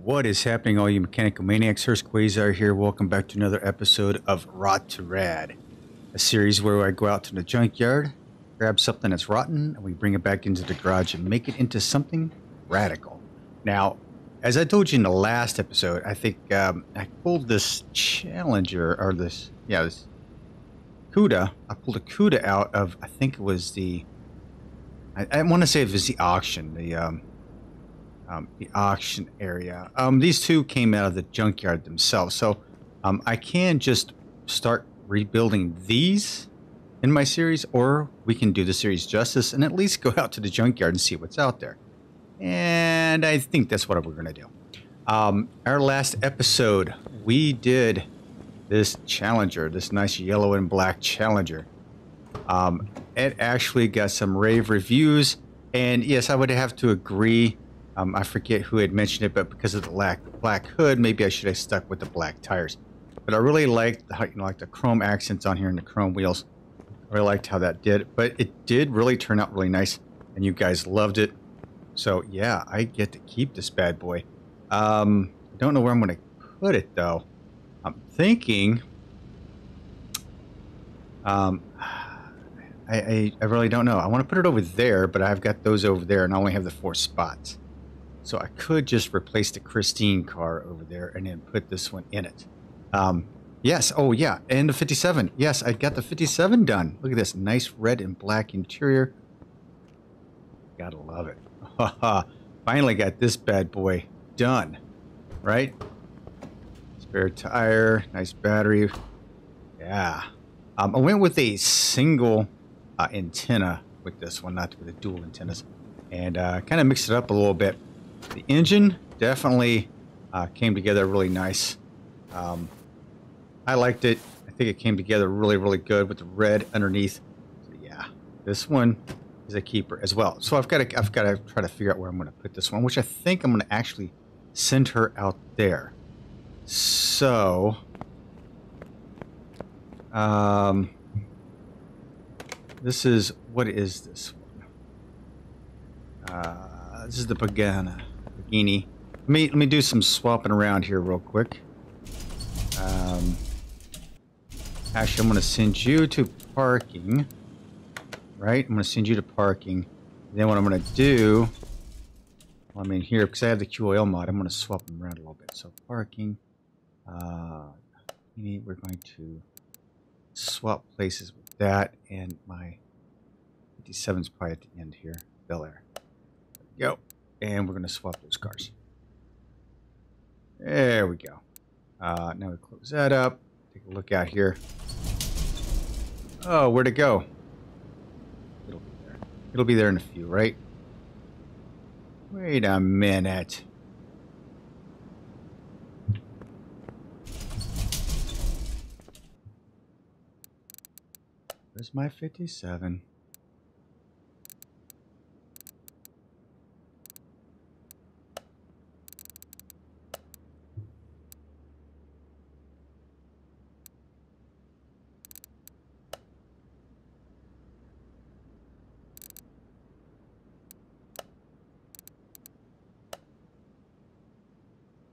What is happening, all you mechanical maniacs? Hurst Quayzar here. Welcome back to another episode of Rot2Rad, a series where I go out to the junkyard, grab something that's rotten, and we bring it back into the garage and make it into something radical. Now, as I told you in the last episode, I think I pulled this Challenger, or this CUDA. I pulled a CUDA out of, I think it was the, I want to say it was the auction, the auction area. These two came out of the junkyard themselves, so I can just start rebuilding these in my series, or we can do the series justice and at least go out to the junkyard and see what's out there. And I think that's what we're going to do. Our last episode, we did this Challenger, this nice yellow and black Challenger. It actually got some rave reviews, and yes, I would have to agree. I forget who had mentioned it, but because of the black hood, maybe I should have stuck with the black tires. But I really liked the, like the chrome accents on here and the chrome wheels. I really liked how that did. But it did really turn out really nice, and you guys loved it. So yeah, I get to keep this bad boy. I don't know where I'm going to put it though. I'm thinking. I really don't know. I want to put it over there, but I've got those over there, and I only have the 4 spots. So I could just replace the Christine car over there and then put this one in it. Yes. Oh, yeah. And the 57. Yes, I got the 57 done. Look at this. Nice red and black interior. Gotta love it. Finally got this bad boy done. Right? Spare tire. Nice battery. Yeah. I went with a single antenna with this one, not with the dual antennas. And kind of mixed it up a little bit. The engine definitely came together really nice. I liked it. I think it came together really, really good with the red underneath. So yeah, this one is a keeper as well. So I've got to try to figure out where I'm going to put this one, which I think I'm going to actually send her out there. So, this is, what is this one? This is the Pagani. Let me do some swapping around here real quick. Actually, I'm going to send you to parking. Right? I'm going to send you to parking. Then what I'm going to do, well, I'm in here because I have the QOL mod. I'm going to swap them around a little bit. So parking. We're going to swap places with that, and my 57 is probably at the end here. Bel Air. There we go. And we're going to swap those cars. There we go. Now we close that up. Take a look out here. Oh, where'd it go? It'll be there. It'll be there in a few, right? Wait a minute. Where's my 57?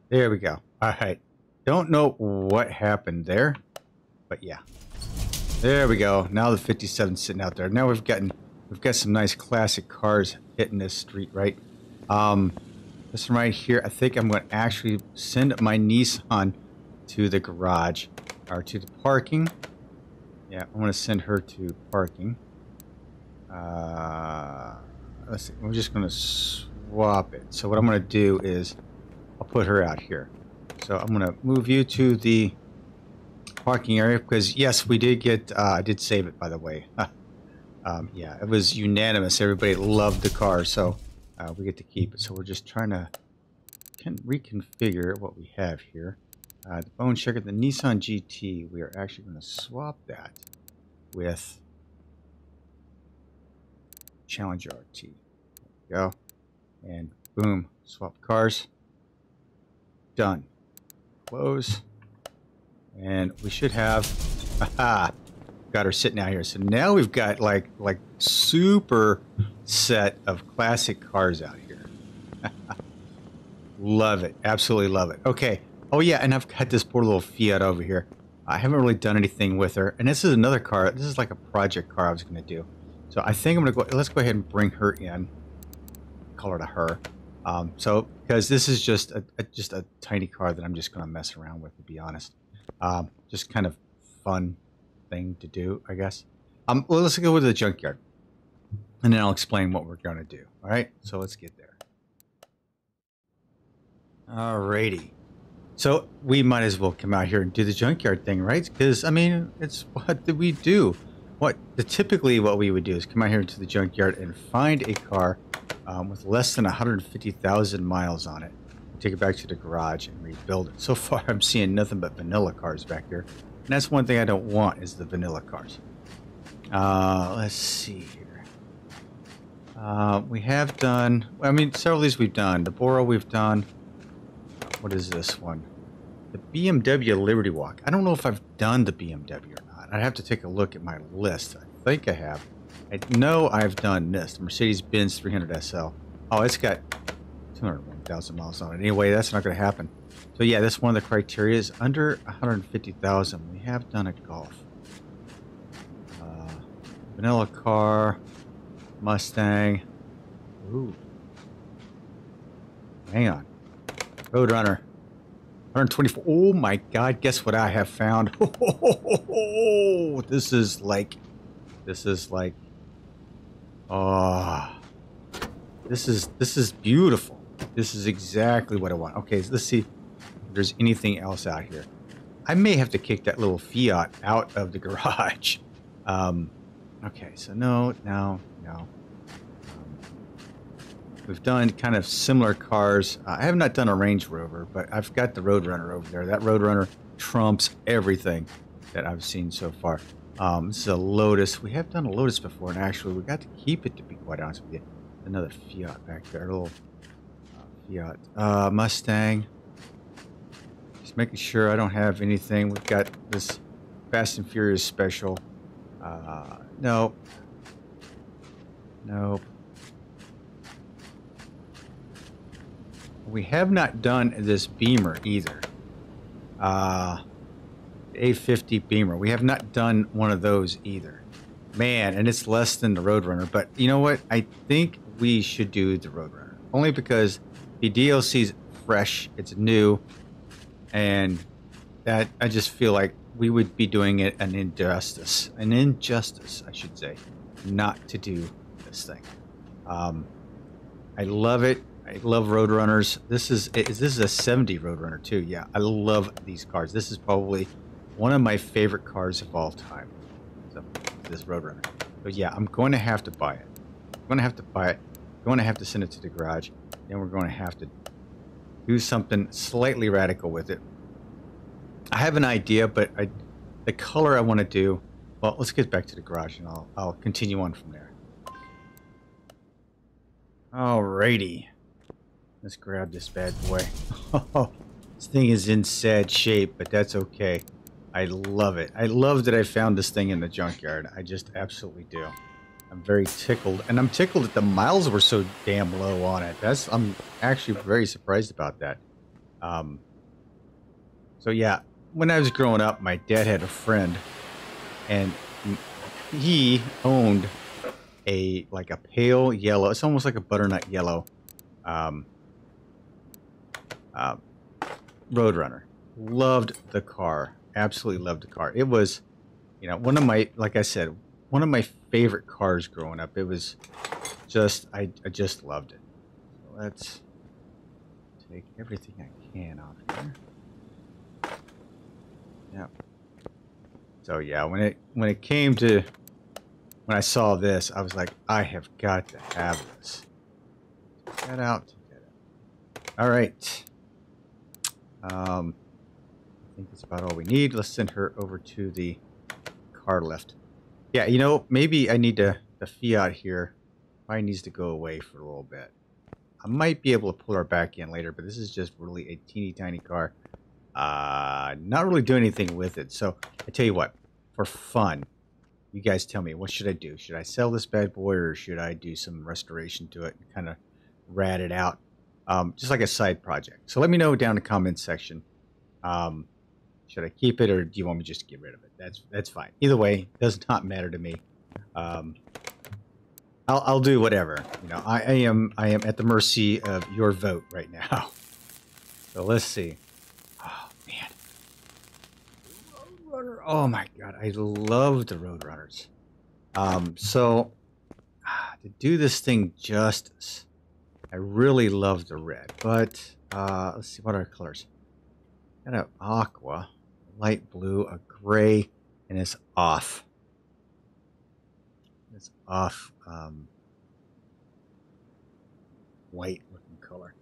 There we go. All right. Don't know what happened there, but yeah. There we go. Now the 57's sitting out there. Now we've got some nice classic cars hitting this street, right? This one right here, I think I'm going to actually send my Nissan to the garage, or to the parking. Yeah, I'm going to send her to parking. Let's see. We're just going to swap it. So what I'm going to do is I'll put her out here. So I'm going to move you to the parking area because, yes, we did get, I did save it, by the way. Yeah, it was unanimous. Everybody loved the car, so we get to keep it. So we're just trying to reconfigure what we have here. The bone checker, the Nissan GT, we are actually going to swap that with Challenger RT. There we go. And boom, swap cars. Done. Close. And we should have, got her sitting out here. So now we've got like super set of classic cars out here. Love it. Absolutely love it. Okay. Oh, yeah, and I've got this poor little Fiat over here. I haven't really done anything with her. And this is another car. This is like a project car I was going to do. So I think I'm going to go... Let's go ahead and bring her in. Call her to her. Because this is just a tiny car that I'm just going to mess around with, to be honest. Just kind of fun thing to do, I guess. Well, let's go with the junkyard. And then I'll explain what we're going to do. All right? So let's get there. Alrighty. So we might as well come out here and do the junkyard thing, right? Because, I mean, it's what do we do? Typically what we would do is come out here to the junkyard and find a car with less than 150,000 miles on it. Take it back to the garage and rebuild it. So far, I'm seeing nothing but vanilla cars back here. And that's one thing I don't want is the vanilla cars. Let's see here. We have done, I mean, several of these we've done. The Bora we've done. What is this one? The BMW Liberty Walk. I don't know if I've done the BMW or not. I'd have to take a look at my list. I think I have. I know I've done this. The Mercedes-Benz 300 SL. Oh, it's got 201,000 miles on it. Anyway, that's not going to happen. So yeah, that's one of the criteria is under 150,000. We have done a Golf. Vanilla car. Mustang. Ooh. Hang on. Roadrunner. 124. Oh my God! Guess what I have found? Oh, this is like. Oh, this is beautiful. This is exactly what I want. Okay, so let's see if there's anything else out here. I may have to kick that little Fiat out of the garage. Okay, so no. We've done kind of similar cars. I have not done a Range Rover, but I've got the Roadrunner over there. That Roadrunner trumps everything that I've seen so far. This is a Lotus. We have done a Lotus before, and actually we got to keep it, to be quite honest with you. Another Fiat back there, a little Fiat. Mustang. Just making sure I don't have anything. We've got this Fast and Furious special. Nope. We have not done this Beamer either. A50 Beamer. We have not done one of those either. Man, and it's less than the Roadrunner. But you know what? I think we should do the Roadrunner. Only because the DLC's fresh. It's new. And that I just feel like we would be doing it an injustice. An injustice, I should say. Not to do this thing. I love it. I love Roadrunners. This is a 70 Roadrunner too. Yeah, I love these cars. This is probably one of my favorite cars of all time. So, this Roadrunner. But yeah, I'm going to have to buy it. I'm going to have to buy it. I'm going to have to send it to the garage. Then we're going to have to do something slightly radical with it. I have an idea, but the color I want to do. Well, let's get back to the garage, and I'll continue on from there. Alrighty. Let's grab this bad boy. Oh, this thing is in sad shape, but that's okay. I love it. I love that I found this thing in the junkyard. I just absolutely do. I'm very tickled. And I'm tickled that the miles were so damn low on it. I'm actually very surprised about that. So yeah, when I was growing up, my dad had a friend, and he owned like a pale yellow. It's almost like a butternut yellow Roadrunner. Loved the car. Absolutely loved the car. It was, one of my, like I said, one of my favorite cars growing up. It was just, I just loved it. So let's take everything I can out of here. Yeah. So yeah, when it came to, when I saw this, I was like, I have got to have this. Take that out. All right. I think that's about all we need. Let's send her over to the car lift. Yeah, maybe I need the Fiat here. Probably needs to go away for a little bit. I might be able to pull her back in later, but this is just really a teeny tiny car. Not really doing anything with it. So I tell you what, for fun, you guys tell me, what should I do? Should I sell this bad boy, or should I do some restoration to it and kind of rad it out? just like a side project. So let me know down in the comments section. Should I keep it or do you want me just to get rid of it? That's fine. Either way, does not matter to me. I'll do whatever. You know, I am at the mercy of your vote right now. So let's see. Oh man. Roadrunner. Oh my god, I love the Roadrunners. So to do this thing justice, I really love the red. But let's see, what are our colors? Got an aqua, light blue, a gray, and it's off. It's off white looking color.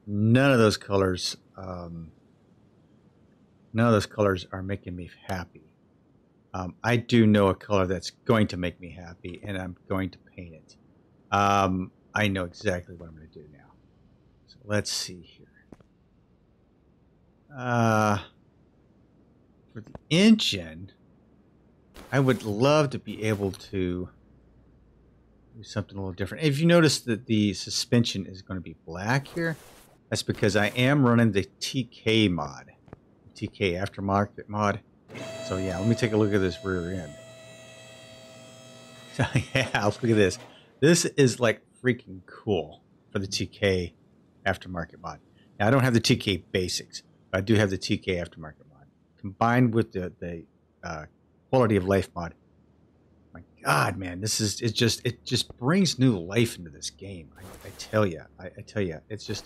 None of those colors are making me happy. I do know a color that's going to make me happy, and I'm going to paint it. I know exactly what I'm going to do now. So let's see here. For the engine, I would love to be able to do something a little different. If you notice that the suspension is going to be black here, that's because I am running the TK mod, TK aftermarket mod. So yeah, let me take a look at this rear end. Yeah, look at this. This is like freaking cool for the TK aftermarket mod. Now I don't have the TK basics, but I do have the TK aftermarket mod combined with the quality of life mod. My God, man, this is it just brings new life into this game. I tell you, it's just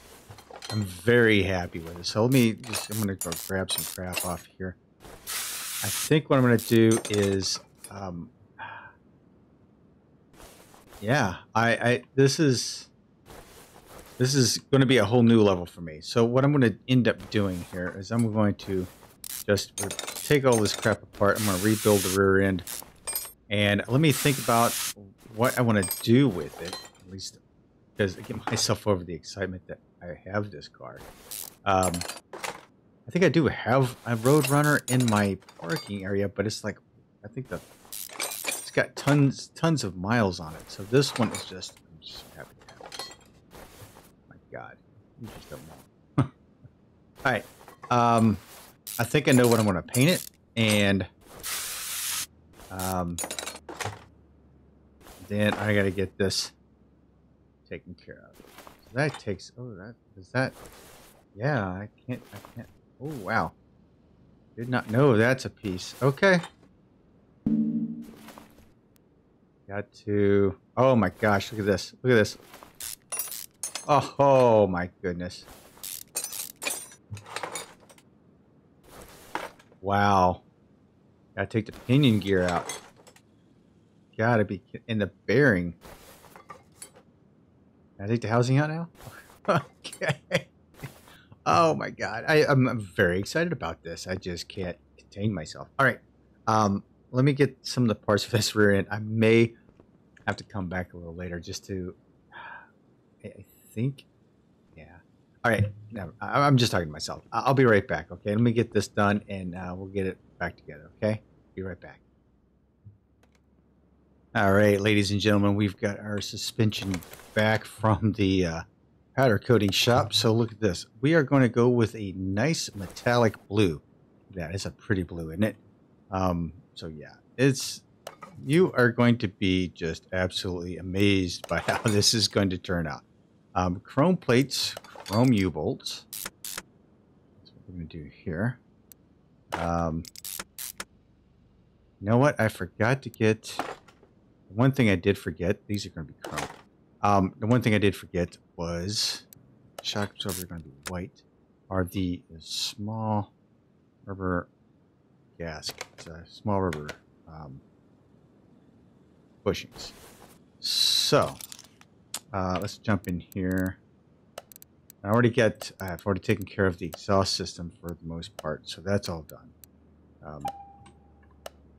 I'm very happy with it. So I'm gonna go grab some crap off here. I think what I'm gonna do is yeah, this is going to be a whole new level for me. So what I'm going to end up doing here is I'm going to just take all this crap apart. I'm going to rebuild the rear end. And let me think about what I want to do with it, at least because I get myself over the excitement that I have this car. I think I do have a Roadrunner in my parking area, but it's like, I think it's got tons of miles on it. So this one is just, I'm just happy to have this. My God, you just don't know. All right, I think I know what I'm going to paint it, and then I got to get this taken care of. So that takes, yeah, I can't, oh wow. Did not know that's a piece. Okay. Got to, oh my gosh, look at this. Look at this. Oh my goodness. Wow. Gotta take the pinion gear out. Gotta be in the bearing. Can I take the housing out now? Okay. Oh my God. I'm very excited about this. I just can't contain myself. All right. Let me get some of the parts of this rear end. I may have to come back a little later just to, I think, yeah. All right. No, I'm just talking to myself. I'll be right back. Okay. Let me get this done and we'll get it back together. Okay. Be right back. All right, ladies and gentlemen, we've got our suspension back from the powder coating shop. So look at this. We are going to go with a nice metallic blue. That is a pretty blue, isn't it? So yeah, you are going to be just absolutely amazed by how this is going to turn out. Chrome plates, chrome U-bolts. That's what we're going to do here. You know what? I forgot to get... One thing I did forget, these are going to be chrome. The one thing I did forget was shock absorber are going to be white, are the small rubber gaskets, small rubber bushings. So let's jump in here. I've already taken care of the exhaust system for the most part, so that's all done.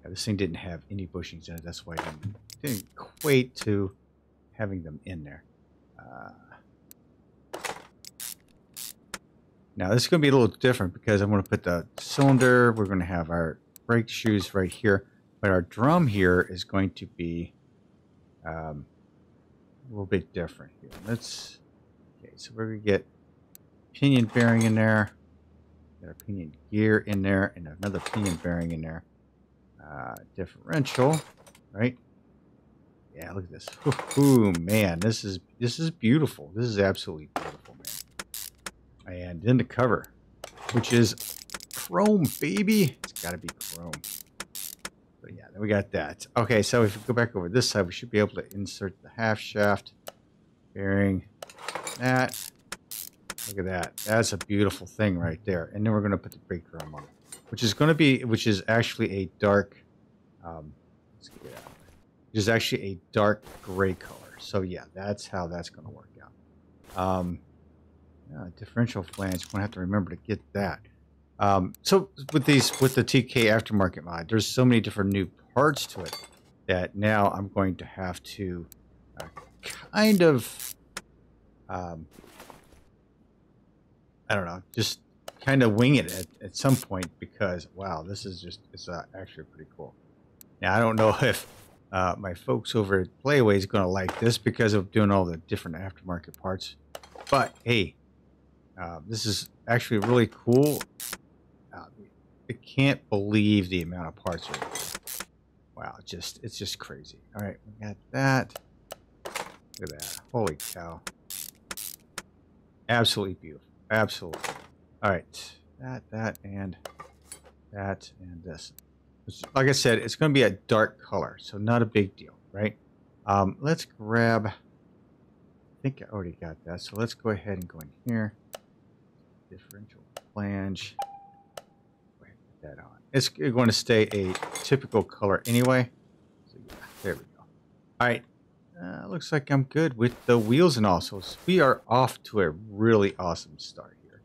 Yeah, this thing didn't have any bushings in it, that's why I didn't equate to having them in there. Now this is going to be a little different because I'm going to put the cylinder, we're going to have our brake shoes right here, but our drum here is going to be a little bit different here. Okay, so we're going to get pinion bearing in there. Got our pinion gear in there, and another pinion bearing in there. Differential, right? Yeah, look at this. Ooh, man, this is beautiful. This is absolutely beautiful, man. And then the cover, which is chrome, baby. It's got to be chrome. But yeah, then we got that. Okay, so if we go back over this side, we should be able to insert the half shaft bearing. That. Look at that. That's a beautiful thing right there. And then we're going to put the brake drum on it, which is actually a dark. Let's get it out. Which is actually a dark gray color. So yeah, that's how that's going to work out. Differential flange. We're going to have to remember to get that. So with the TK aftermarket mod, there's so many different new parts to it that now I'm going to have to kind of, I don't know, just kind of wing it at some point because, wow, this is just, it's actually pretty cool. Now, I don't know if my folks over at Playway is going to like this because of doing all the different aftermarket parts. But, hey, this is actually really cool. I can't believe the amount of parts are. Wow, it's just crazy. All right, we got that. Look at that. Holy cow. Absolutely beautiful. Absolutely. All right, that, and this. Which, like I said, it's going to be a dark color, so not a big deal, right? Let's grab. I think I already got that, so let's go ahead and go in here. Differential flange. That on. It's going to stay a typical color anyway. So yeah, there we go. All right. Looks like I'm good with the wheels and all. So we are off to a really awesome start here.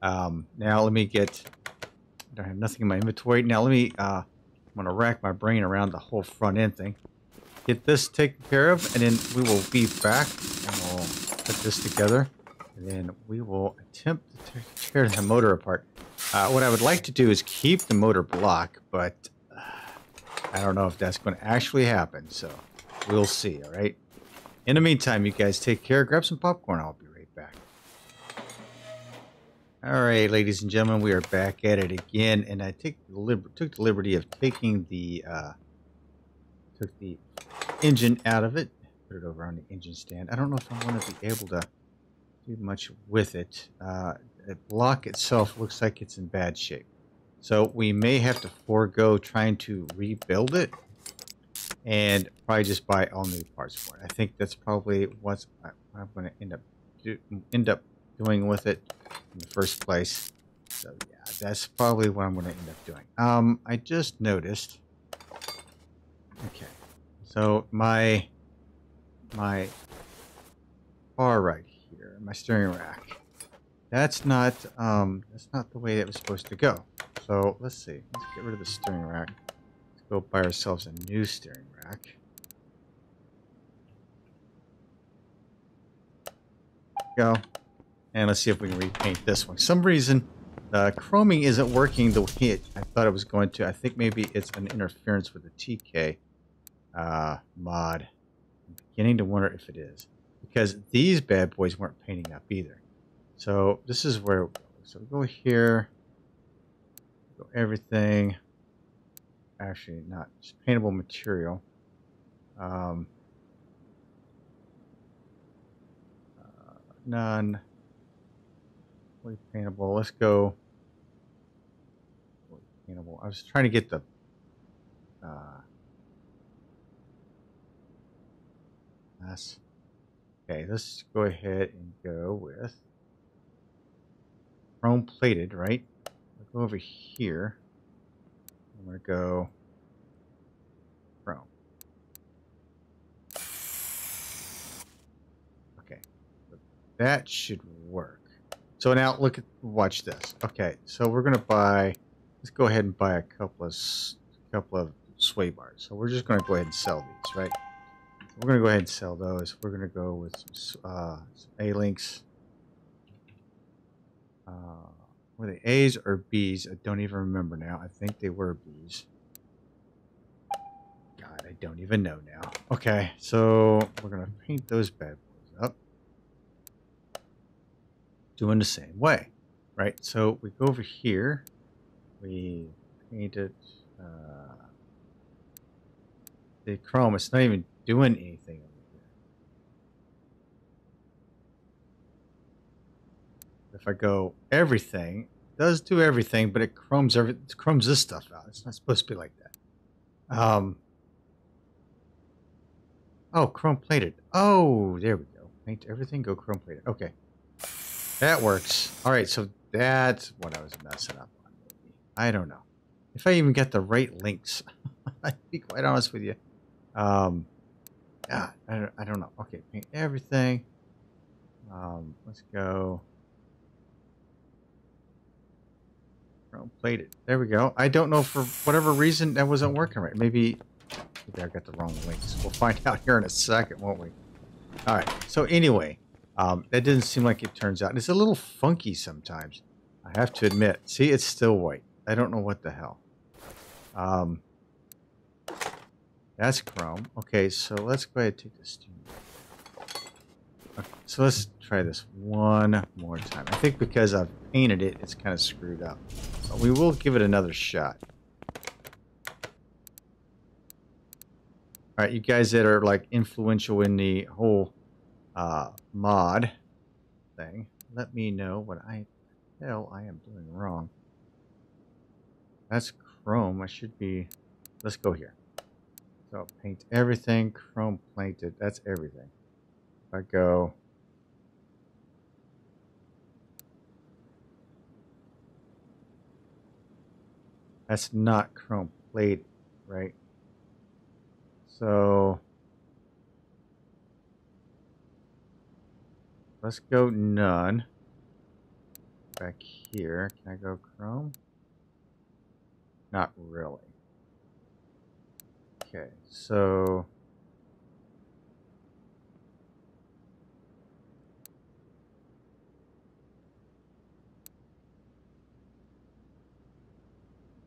Now let me get. I don't have nothing in my inventory. Now let me. I'm going to rack my brain around the whole front end thing. Get this taken care of, and then we will be back and we'll put this together, and then we will attempt to tear the motor apart. What I would like to do is keep the motor block, but I don't know if that's going to actually happen, so we'll see, all right? In the meantime, you guys take care, grab some popcorn, I'll be right back. All right, ladies and gentlemen, we are back at it again, and I took the liberty of taking the, took the engine out of it, put it over on the engine stand. I don't know if I'm going to be able to do much with it. The block itself looks like it's in bad shape. So we may have to forego trying to rebuild it and probably just buy all new parts for it. I think that's probably what I'm going to end up doing with it in the first place. So yeah, that's probably what I'm going to end up doing. I just noticed. Okay. So my bar right here, my steering rack. That's not the way it was supposed to go. So let's see. Let's get rid of the steering rack. Let's go buy ourselves a new steering rack. Go. And let's see if we can repaint this one. For some reason, the chroming isn't working the way I thought it was going to. I think maybe it's an interference with the TK mod. I'm beginning to wonder if it is. Because these bad boys weren't painting up either. So this is where, so we go here, go everything, actually not just paintable material. None. Fully paintable. Let's go. Fully paintable. I was trying to get the. Okay, let's go ahead and go with chrome plated, right? I'll go over here. I'm going to go chrome. Okay, that should work. So now watch this. Okay, so we're going to buy, let's go ahead and buy a couple of sway bars. So we're just going to go ahead and sell these, right? We're going to go ahead and sell those. We're going to go with some A-links. Were they A's or B's? I don't even remember now. I think they were B's. God, I don't even know now. Okay, so we're going to paint those bad boys up. doing the same way, right? So we go over here, we paint it, the chrome, it's not even doing anything over here. If I go everything, it does do everything, but it chromes this stuff out. It's not supposed to be like that. Oh, chrome plated. Oh, there we go. Paint everything, go chrome plated. Okay. That works. All right, so that's what I was messing up on. Maybe. I don't know. If I even get the right links, I'd be quite honest with you. Yeah, I don't know. Okay, paint everything. Let's go. Chrome plated. There we go. I don't know, for whatever reason that wasn't working right. Maybe I got the wrong links. We'll find out here in a second, won't we? All right. So anyway, that didn't seem like it turns out. It's a little funky sometimes, I have to admit. See, it's still white. I don't know what the hell. That's chrome. Okay, so let's go ahead and take this. Okay, so let's try this one more time. I think because I've painted it, it's kind of screwed up. But we will give it another shot. All right, you guys that are like influential in the whole mod thing, let me know what hell I am doing wrong. That's chrome. I should be. Let's go here. So paint everything, chrome painted. That's everything. If I go. That's not chrome plated, right? So let's go none. Back here, can I go chrome? Not really. Okay, so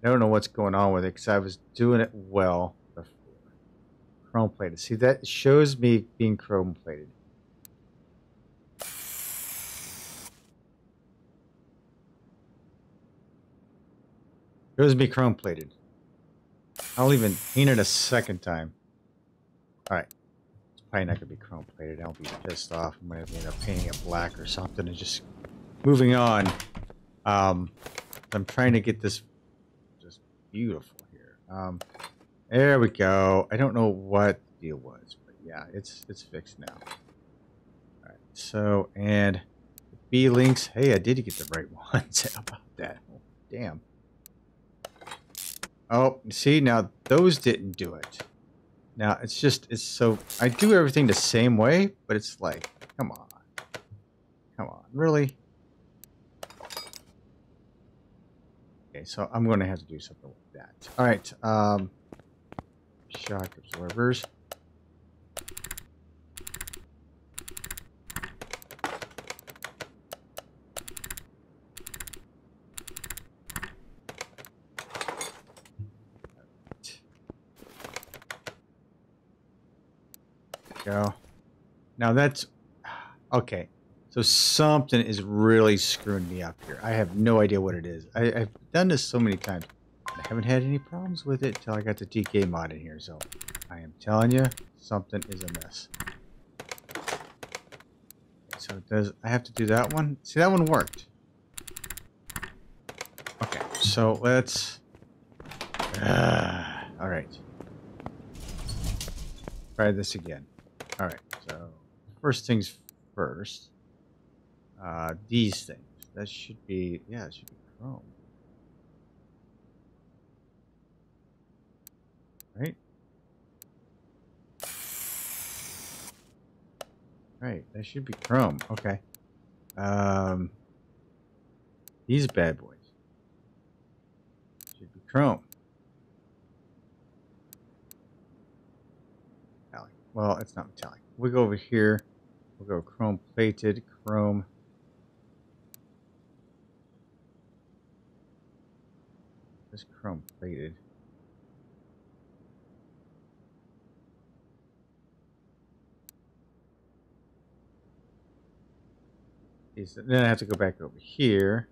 I don't know what's going on with it because I was doing it well before. Chrome plated. See, that shows me being chrome plated. Shows me chrome plated. I'll even paint it a second time. All right. It's probably not going to be chrome plated. I'll be pissed off. I might end up painting it black or something and just moving on. I'm trying to get this just beautiful here. There we go. I don't know what the deal was, but yeah, it's fixed now. All right. So, and B links. Hey, I did get the right ones. How about that? Oh, damn. Oh, see, now those didn't do it. Now it's so I do everything the same way, but it's like, come on, really? Okay, so I'm going to have to do something with that. All right, shock absorbers. Go. Now that's okay. So something is really screwing me up here. I have no idea what it is. I've done this so many times. I haven't had any problems with it until I got the TK mod in here. So I am telling you, something is a mess. So I have to do that one? See, that one worked. Okay, so let's. All right. Try this again. All right. So first things first. These things. That should be, yeah, it should be chrome. Right? Right, that should be chrome. Okay. These bad boys should be chrome. Metallic. Well, it's not metallic. We'll go over here. We'll go chrome plated, chrome. This chrome plated. Then I have to go back over here.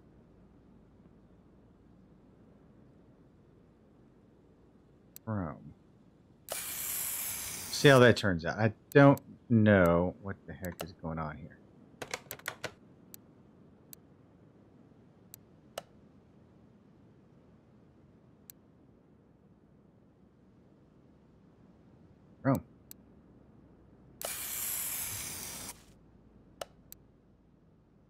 Chrome. See how that turns out. I don't know what the heck is going on here. Chrome.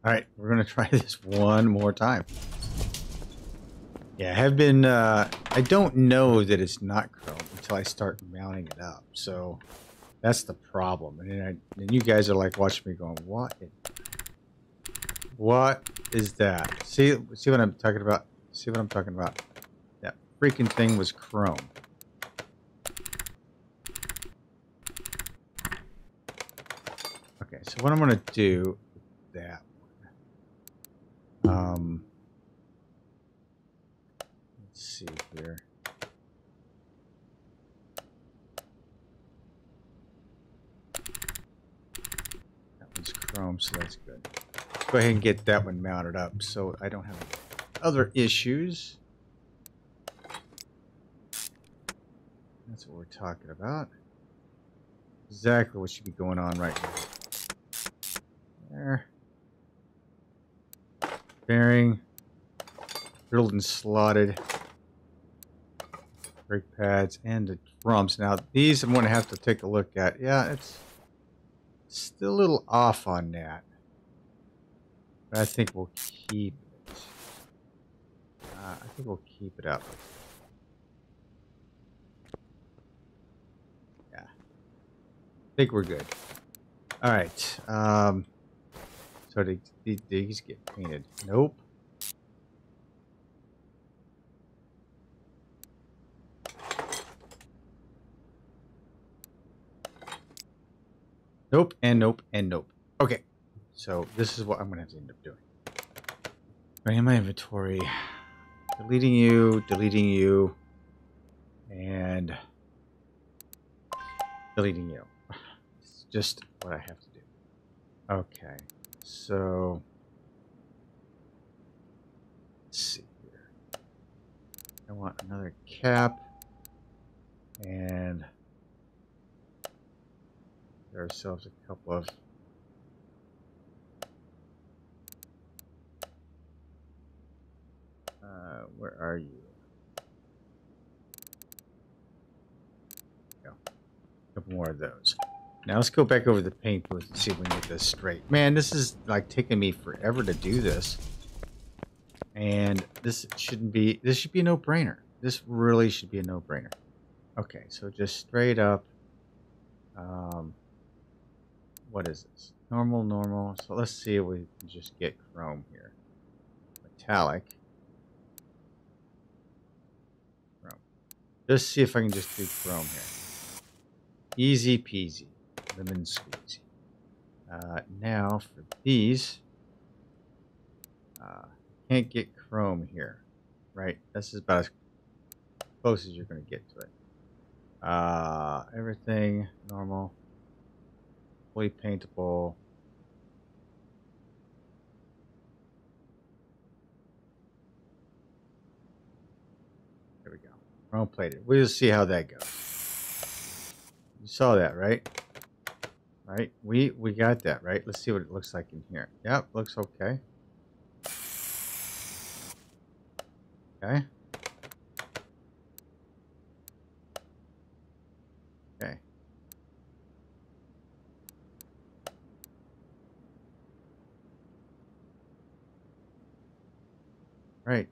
All right, we're going to try this one more time. Yeah, I have been, I don't know that it's not Chrome until I start mounting it up. So that's the problem. And then you guys are like watching me going, what is that? See what I'm talking about? See what I'm talking about? That freaking thing was Chrome. Okay, so what I'm going to do with that one. Let's see here. That one's Chrome, so that's good. Go ahead and get that one mounted up so I don't have other issues. That's what we're talking about. Exactly what should be going on right now. There. Bearing. Drilled and slotted. Brake pads and the drums. Now these I'm going to have to take a look at. Yeah, it's still a little off on that. But I think we'll keep it. I think we'll keep it up. Yeah. I think we're good. All right. So these get painted. Nope. Nope, and nope, and nope. Okay, so this is what I'm going to have to end up doing. Right in my inventory, deleting you, and deleting you. It's just what I have to do. Okay, so let's see here. I want another cap, and ourselves a couple of where are you? Go. A couple more of those. Now let's go back over the paint booth and see if we can get this straight. Man, this is like taking me forever to do this. And this should be a no-brainer. This really should be a no-brainer. Okay, so just straight up what is this? Normal. So let's see if we can just get chrome here. Metallic. Chrome. Just see if I can just do chrome here. Easy peasy. Lemon squeezy. Now for these, can't get chrome here, right? This is about as close as you're going to get to it. Everything normal. Fully paintable. There we go. Chrome plated. We'll see how that goes. You saw that, right? Right? We got that, right? Let's see what it looks like in here. Yep, looks okay. Okay. Okay. Right.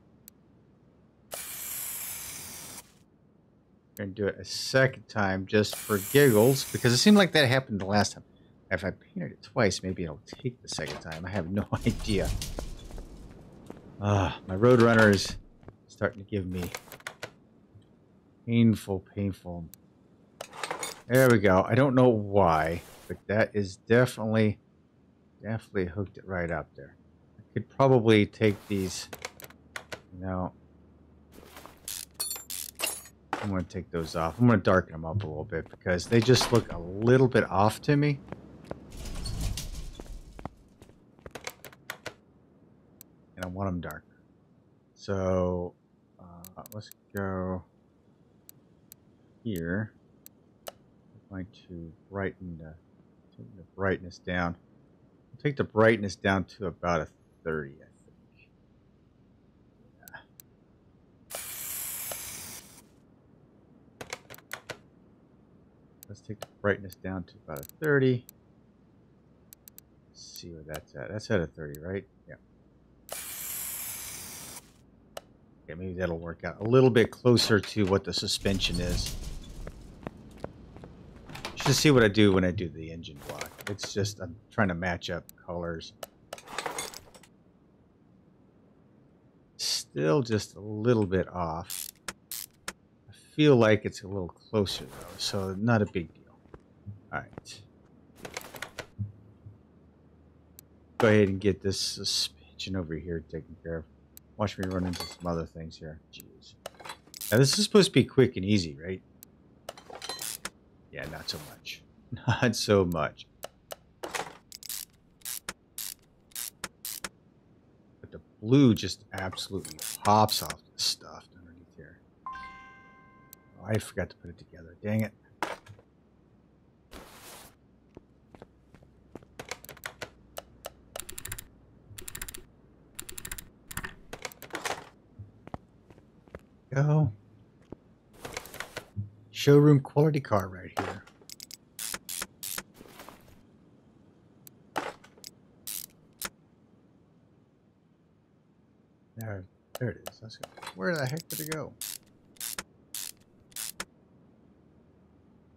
We're going to do it a second time just for giggles, because it seemed like that happened the last time. If I painted it twice, maybe it'll take the second time. I have no idea. My Roadrunner is starting to give me painful. There we go. I don't know why, but that is definitely hooked it right up there. I could probably take these, I'm going to take those off. I'm going to darken them up a little bit because they just look a little bit off to me. and I want them darker. So let's go here. I'm going to brighten take the brightness down. I'll take the brightness down to about a 30, I think. Yeah. Let's take the brightness down to about a 30. Let's see where that's at. That's at a 30, right? Yeah. Okay, maybe that'll work out a little bit closer to what the suspension is. You should see what I do when I do the engine block. It's just, I'm trying to match up colors. Still just a little bit off. I feel like it's a little closer though, so not a big deal. Alright. Go ahead and get this suspension over here taken care of. Watch me run into some other things here. Jeez. Now this is supposed to be quick and easy, right? Yeah, not so much. Not so much. But the blue just absolutely pops off the stuff underneath here. Oh, I forgot to put it together. Dang it. Go. Showroom quality car right here. There it is. Let's go. Where the heck did it go?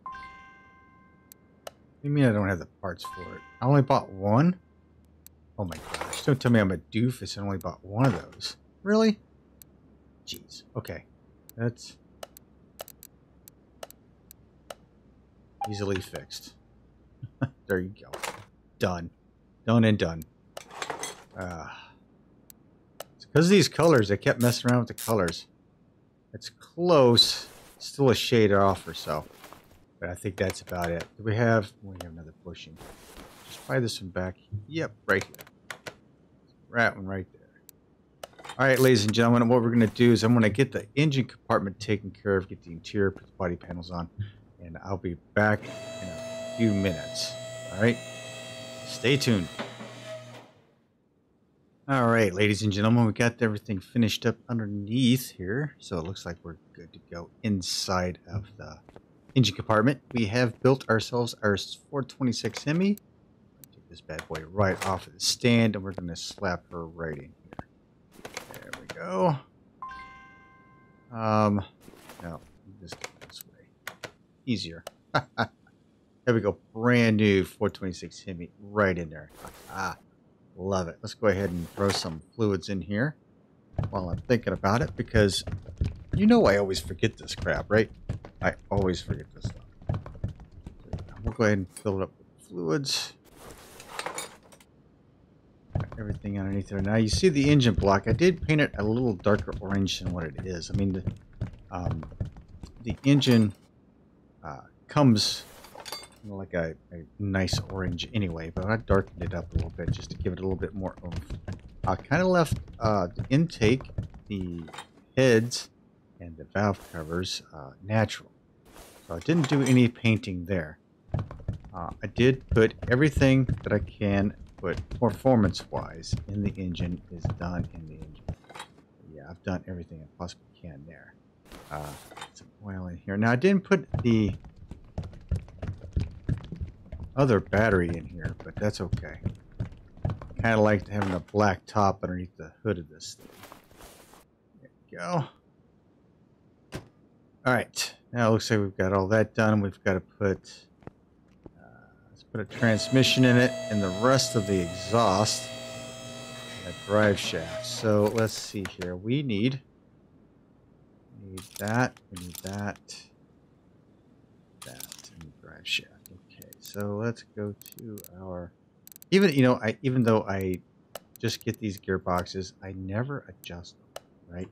What do you mean I don't have the parts for it? I only bought one? Oh my gosh. Don't tell me I'm a doofus and only bought one of those. Really? Jeez. Okay. That's easily fixed. There you go. Done. Done and done. It's because of these colors. I kept messing around with the colors. It's close. Still a shade off or so. But I think that's about it. Do we have another bushing? Just buy this one back. Yep, right here. That one right there. Alright, ladies and gentlemen, what we're going to do is I'm going to get the engine compartment taken care of, get the interior, put the body panels on, and I'll be back in a few minutes. Alright? Stay tuned. Alright, ladies and gentlemen, we got everything finished up underneath here, so it looks like we're good to go inside of the engine compartment. We have built ourselves our 426 Hemi. Take this bad boy right off of the stand, and we're going to slap her right in here. There we go. No, just go this way. Easier. There we go. Brand new 426 Hemi right in there. Love it. Let's go ahead and throw some fluids in here while I'm thinking about it, because you know I always forget this crap, right? I always forget this stuff. We'll go ahead and fill it up with fluids. Everything underneath there. Now you see the engine block. I did paint it a little darker orange than what it is. I mean, the engine comes like a nice orange anyway, but I darkened it up a little bit just to give it a little bit more oomph. I kind of left the intake, the heads, and the valve covers natural. So I didn't do any painting there. I did put everything that I can put performance-wise in the engine is done in the engine. Yeah, I've done everything I possibly can there. Some oil in here. Now I didn't put the other battery in here, but that's okay. Kind of like having a black top underneath the hood of this thing. There we go. Alright, now it looks like we've got all that done. We've got to put let's put a transmission in it and the rest of the exhaust and a drive shaft. So let's see here. We need that, we need that, and the drive shaft. Okay, so let's go to our, even though I just get these gearboxes, I never adjust them, right?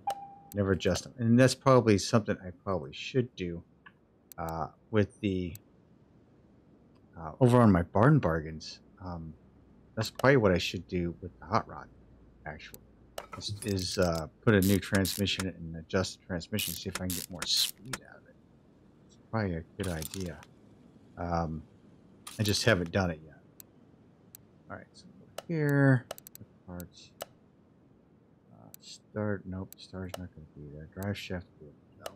Never adjust them. And that's probably something I probably should do with the, over on my barn bargains. That's probably what I should do with the hot rod, actually. is put a new transmission and adjust the transmission, see if I can get more speed out of it. It's probably a good idea. I just haven't done it yet. All right, so go here. Parts. Start. Nope, star's not going to be there. Drive shaft. No.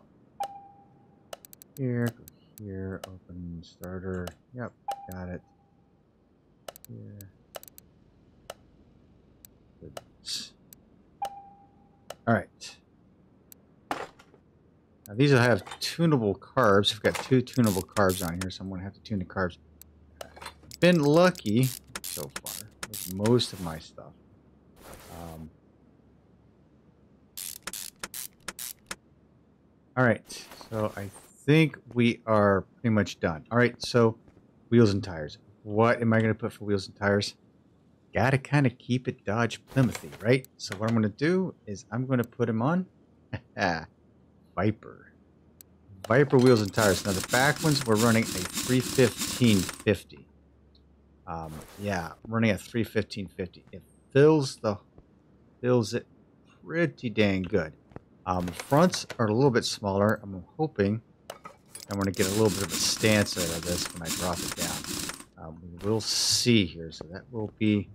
Here, go here. Open starter. Yep, got it. Here. Goodness. All right. Now these will have tunable carbs. I've got 2 tunable carbs on here, so I'm going to have to tune the carbs. Been lucky so far with most of my stuff. All right, so I think we are pretty much done. All right, so wheels and tires. What am I going to put for wheels and tires? Got to kind of keep it Dodge Plymouthy, right? So what I'm going to do is I'm going to put them on Viper. Viper wheels and tires. Now the back ones we're running a 315/50. Yeah, I'm running a 315/50. It fills it pretty dang good. The fronts are a little bit smaller. I'm hoping I'm going to get a little bit of a stance out of this when I drop it down. We will see here. So that will be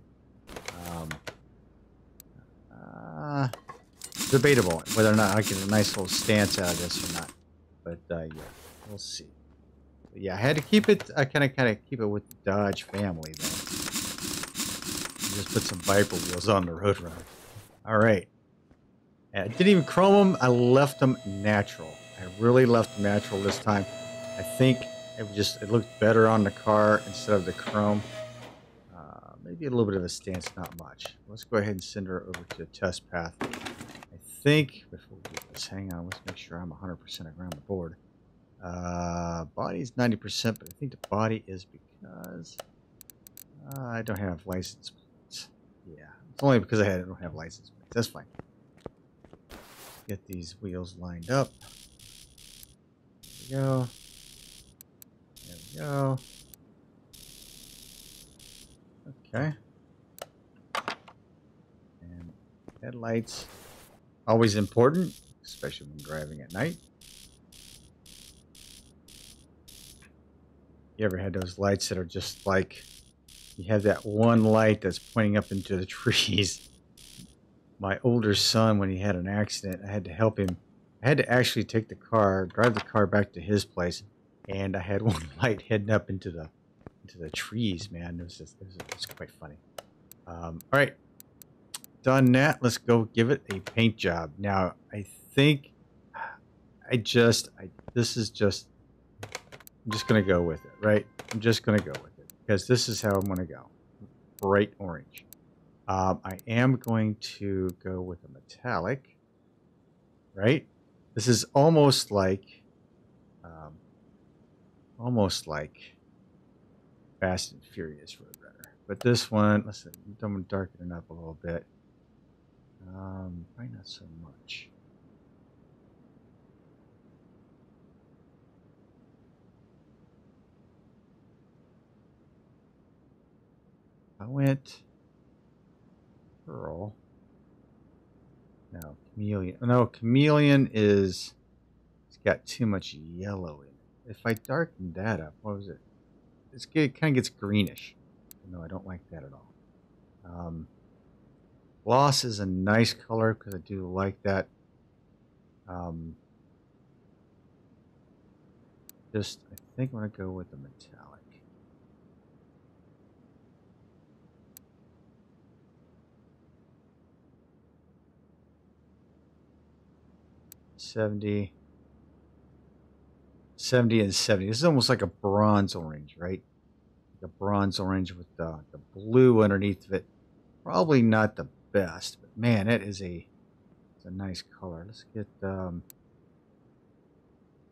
debatable whether or not I get a nice little stance out of this or not. But yeah, we'll see. But yeah, I had to keep it. I kind of keep it with the Dodge family then. Just put some Viper wheels on the Road Runner. All right. I didn't even chrome them. I left them natural. I really left them natural this time. I think it looked better on the car instead of the chrome. Maybe a little bit of a stance, not much. Let's go ahead and send her over to the test path. I think before we do this, hang on. Let's make sure I'm 100% around the board. Body's 90%, but I think the body is because I don't have license plates. Yeah, it's only because I don't have license plates. That's fine. Get these wheels lined up. There we go. There we go. Okay. And headlights, always important, especially when driving at night. You ever had those lights that are just like, you have that one light that's pointing up into the trees? My older son, when he had an accident, I had to help him. I had to actually take the car, drive the car back to his place, and I had one light heading up into the trees. Man, it was quite funny. All right, done that. Let's go give it a paint job. Now, I think I'm just gonna go with it, right? I'm just gonna go with it because this is how I'm gonna go. Bright orange. I am going to go with a metallic, right? This is almost like Fast and Furious Roadrunner. But this one, listen, I'm going to darken it up a little bit. Probably not so much. I went Pearl. No, Chameleon. No, Chameleon is, it's got too much yellow in it. If I darken that up, what was it? It kind of gets greenish. No, I don't like that at all. Gloss is a nice color because I do like that. I think I'm going to go with the metallic. $70 and 70. This is almost like a bronze orange, right? Like a bronze orange with the blue underneath of it. Probably not the best, but man, it's a nice color. Let's get go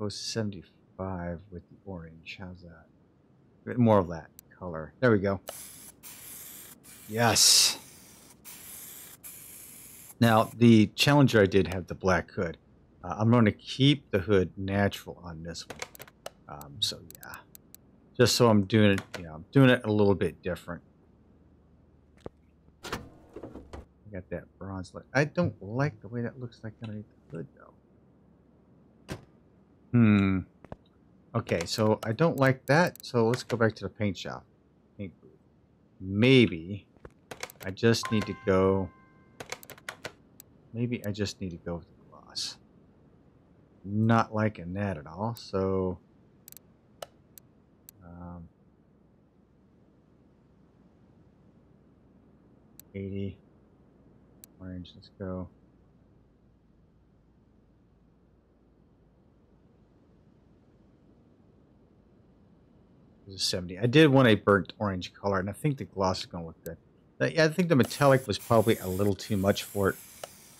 75 with the orange. How's that? A bit more of that color. There we go. Yes. Now the Challenger, I did have the black hood. I'm going to keep the hood natural on this one. So yeah, just so I'm doing it, I'm doing it a little bit different. got that bronze light. I don't like the way that looks like underneath the hood, though. Okay, so I don't like that. So let's go back to the paint shop. Paint booth. Maybe I just need to go. Maybe I just need to go with the gloss. Not liking that at all. So. 80 orange, let's go. This is 70. I did want a burnt orange color, and I think the gloss is going to look good. Yeah, I think the metallic was probably a little too much for it.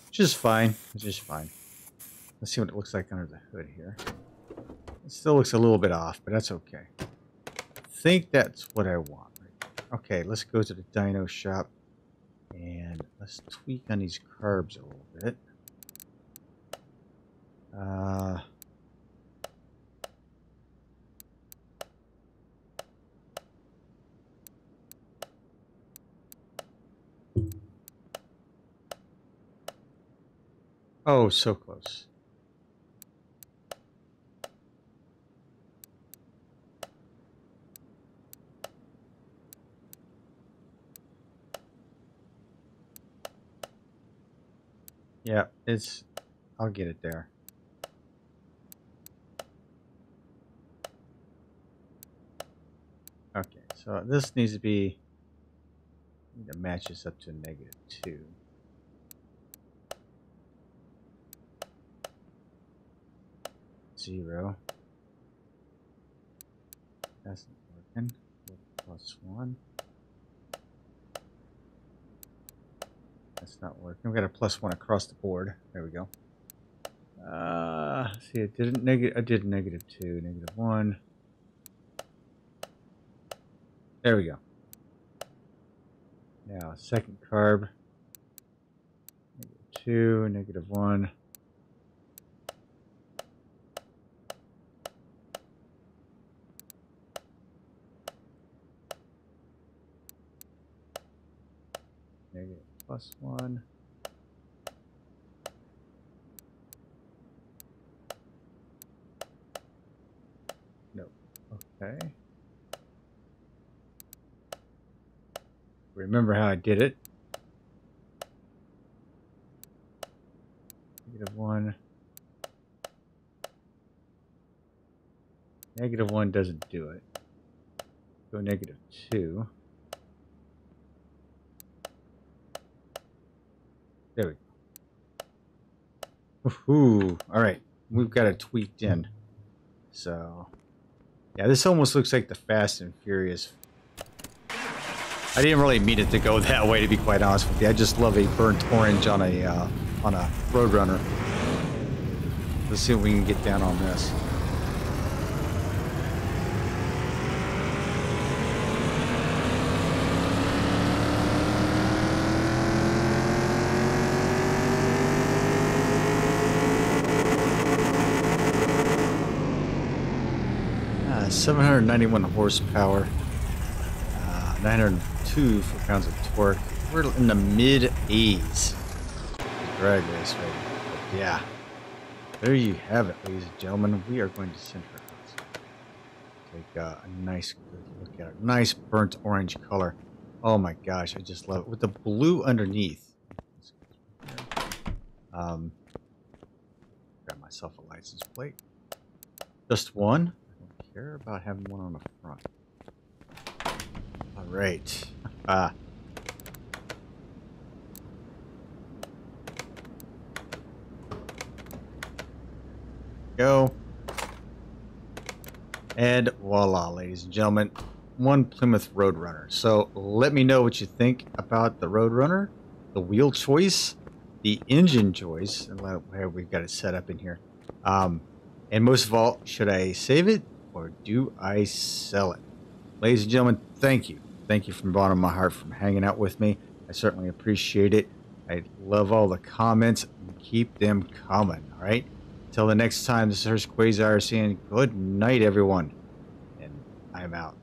Just fine. Just fine. Let's see what it looks like under the hood here. It still looks a little bit off, but that's okay. I think that's what I want. Okay, let's go to the dyno shop. And let's tweak on these carbs a little bit. Oh, so close. Yeah, I'll get it there. Okay, so this needs to be, I need to match this up to a -2. Zero. That's not working. +1. That's not working. We got a +1 across the board. There we go. See, I did -2, -1. There we go. Now, second carb. -2, -1. +1. Nope. Okay. Remember how I did it. -1. -1 doesn't do it. Go -2. There we go. Woohoo! All right, we've got it tweaked in. So, yeah, this almost looks like the Fast and Furious. I didn't really mean it to go that way, to be quite honest with you. I just love a burnt orange on a Roadrunner. Let's see what we can get down on this. Ah, 791 horsepower. 902 foot-pounds of torque. We're in the mid-A's. Drag race right now. But yeah. There you have it, ladies and gentlemen. We are going to send her out. Take a nice good look at it. Nice burnt orange color. Oh my gosh, I just love it. With the blue underneath. Grab myself a license plate. Just one. I don't care about having one on the front. All right. Go. And voila, ladies and gentlemen. One Plymouth Roadrunner. So let me know what you think about the Roadrunner, the wheel choice, the engine choice, and how we've got it set up in here. And most of all, should I save it or do I sell it? Ladies and gentlemen, thank you. Thank you from the bottom of my heart for hanging out with me. I certainly appreciate it. I love all the comments. Keep them coming, all right? Until the next time, this is Hurst Quayzar saying good night, everyone. And I'm out.